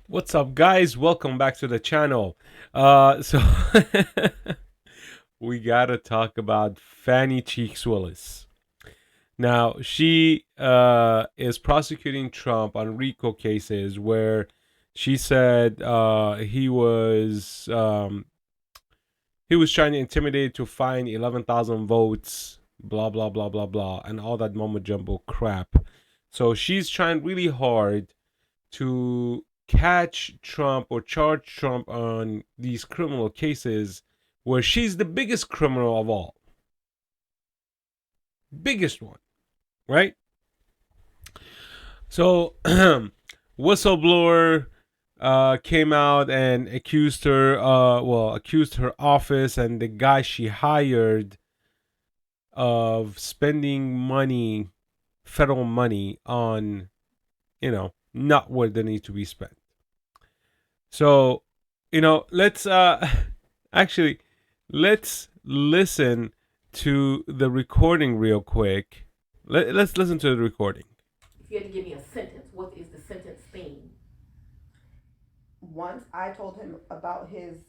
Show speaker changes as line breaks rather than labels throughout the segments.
What's up, guys? Welcome back to the channel. So we gotta talk about Fani Cheeks Willis. Now she is prosecuting Trump on RICO cases where she said he was trying to intimidate to find 11,000 votes, blah blah blah blah blah, and all that mumbo jumbo crap. So she's trying really hard to catch Trump or charge Trump on these criminal cases where she's the biggest criminal of all. Biggest one, right? So, whistleblower came out and accused her office and the guy she hired of spending money, federal money, on, not where they need to be spent. So, let's actually let's listen to the recording real quick. Let's listen to the recording.
If you had to give me a sentence, what is the sentence theme?
Once I told him about his,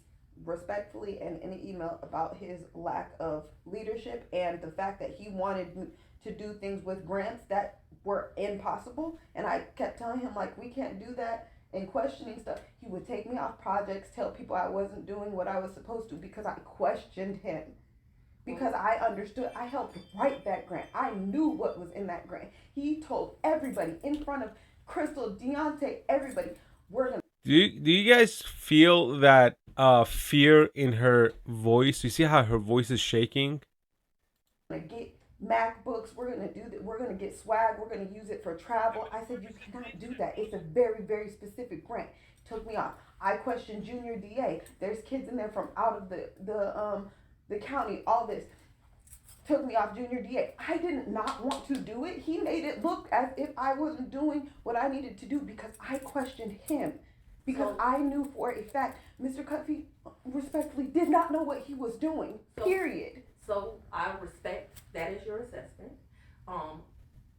respectfully and in an email, about his lack of leadership and the fact that he wanted to do things with grants that were impossible, and I kept telling him, like, we can't do that, and questioning stuff. He would take me off projects, tell people I wasn't doing what I was supposed to because I questioned him. Because I understood, I helped write that grant. I knew what was in that grant. He told everybody in front of Crystal, Deontay, everybody, we're gonna.
Do you guys feel that fear in her voice? You see how her voice is shaking?
Get MacBooks. We're gonna do that. We're gonna get swag. We're gonna use it for travel. I said, you cannot do that. It's a very, very specific grant. Took me off. I questioned Junior D.A. There's kids in there from out of the county. All this took me off Junior D.A. I did not want to do it. He made it look as if I wasn't doing what I needed to do because I questioned him. Because I knew for a fact Mr. Cuffey respectfully did not know what he was doing. Period.
So I respect that is your assessment.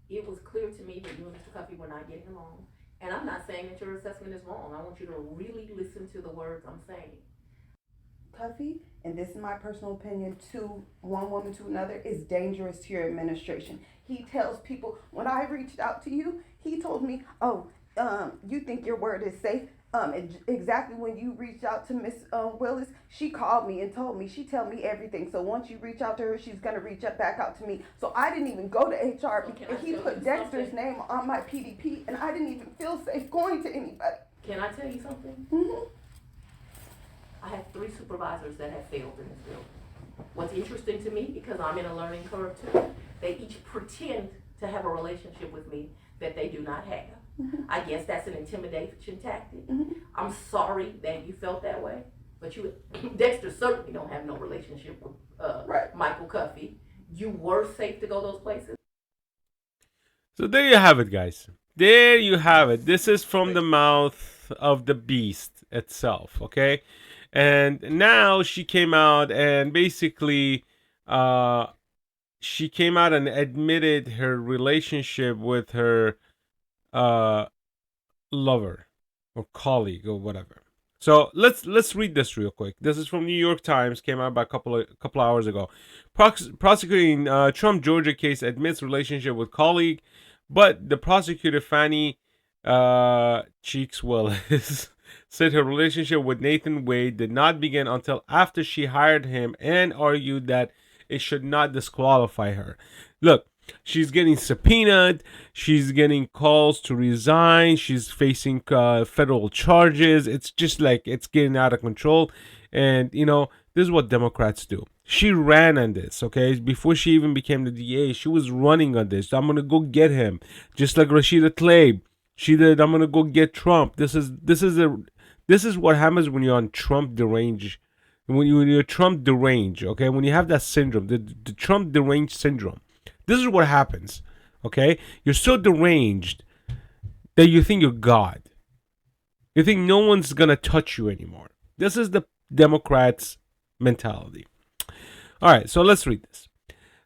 It was clear to me that you and Mr. Cuffey were not getting along. And I'm not saying that your assessment is wrong. I want you to really listen to the words I'm saying.
Cuffey, and this is my personal opinion, to one woman to another, is dangerous to your administration. He tells people, when I reached out to you, he told me, oh, you think your word is safe? Exactly when you reached out to Miss Willis, she called me and told me, she tell me everything. So once you reach out to her, she's going to reach up back out to me. So I didn't even go to HR, and he put Dexter's name on my PDP, and I didn't even feel safe going to anybody.
Can I tell you something?
Mm-hmm.
I have 3 supervisors that have failed in this building. What's interesting to me, because I'm in a learning curve too, they each pretend to have a relationship with me that they do not have. Mm-hmm. I guess that's an intimidation tactic. Mm-hmm. I'm sorry that you felt that way, but you, Dexter certainly don't have no relationship with Michael Cuffey. You were safe to go those places.
So there you have it, guys. There you have it. This is from the mouth of the beast itself, okay? And now she came out and basically she came out and admitted her relationship with her lover or colleague or whatever. So let's read this real quick. This is from New York Times. Came out about a couple hours ago. Prosecuting Trump Georgia case admits relationship with colleague, but the prosecutor Fani Cheeks Willis said her relationship with Nathan Wade did not begin until after she hired him and argued that it should not disqualify her. Look, she's getting subpoenaed. She's getting calls to resign. She's facing federal charges. It's just like it's getting out of control. And, this is what Democrats do. She ran on this, okay? Before she even became the DA, she was running on this. I'm going to go get him. Just like Rashida Tlaib. She did, I'm going to go get Trump. This is what happens when you're on Trump deranged. When you're Trump deranged, okay? When you have that syndrome, the Trump deranged syndrome. This is what happens, okay? You're so deranged that you think you're God. You think no one's going to touch you anymore. This is the Democrats' mentality. All right, so let's read this.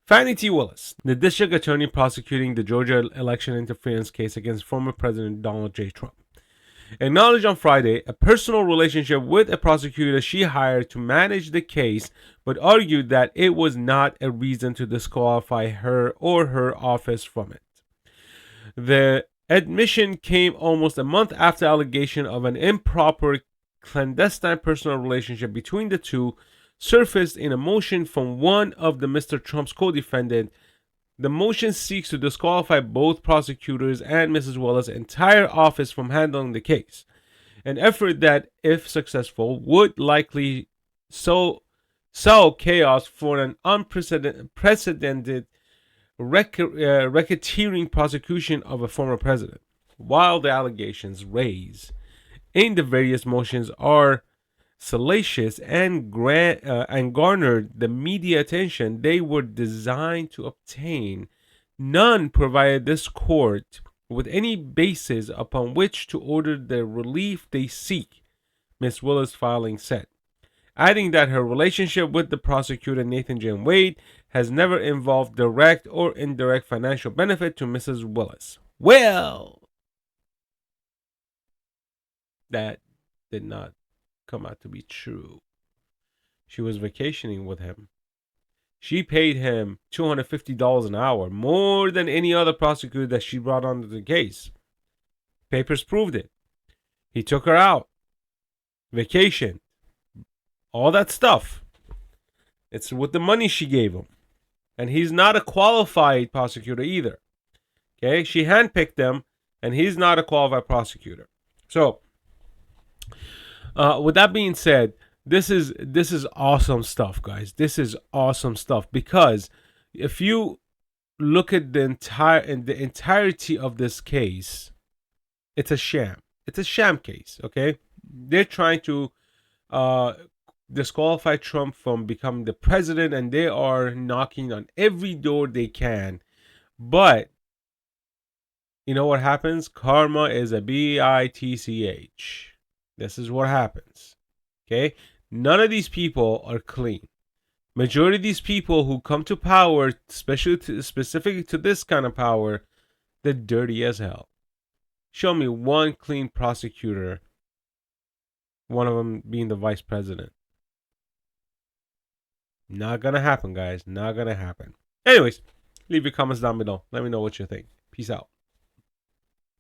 Fani T. Willis, the district attorney prosecuting the Georgia election interference case against former President Donald J. Trump. acknowledged on Friday a personal relationship with a prosecutor she hired to manage the case, but argued that it was not a reason to disqualify her or her office from it. The admission came almost a month after allegation of an improper clandestine personal relationship between the two surfaced in a motion from one of the Mr. Trump's co-defendants. The motion seeks to disqualify both prosecutors and Mrs. Willis' entire office from handling the case, an effort that, if successful, would likely sow chaos for an unprecedented racketeering prosecution of a former president. While the allegations raised in the various motions are salacious and garnered the media attention they were designed to obtain, none provided this court with any basis upon which to order the relief they seek, Ms. Willis' filing said, adding that her relationship with the prosecutor Nathan J. Wade has never involved direct or indirect financial benefit to Mrs. Willis. Well, that did not come out to be true. She was vacationing with him. She paid him $250 an hour, more than any other prosecutor that she brought onto the case. Papers proved it. He took her out, vacation, all that stuff. It's with the money she gave him. And he's not a qualified prosecutor either. Okay, she handpicked them, and he's not a qualified prosecutor. So, with that being said, this is awesome stuff, guys. This is awesome stuff, because if you look at the entirety of this case, it's a sham. It's a sham case. Okay, they're trying to disqualify Trump from becoming the president, and they are knocking on every door they can. But you know what happens? Karma is a bitch. This is what happens. Okay? None of these people are clean. Majority of these people who come to power, specifically to this kind of power, they're dirty as hell. Show me one clean prosecutor, one of them being the vice president. Not gonna happen, guys. Not gonna happen. Anyways, leave your comments down below. Let me know what you think. Peace out.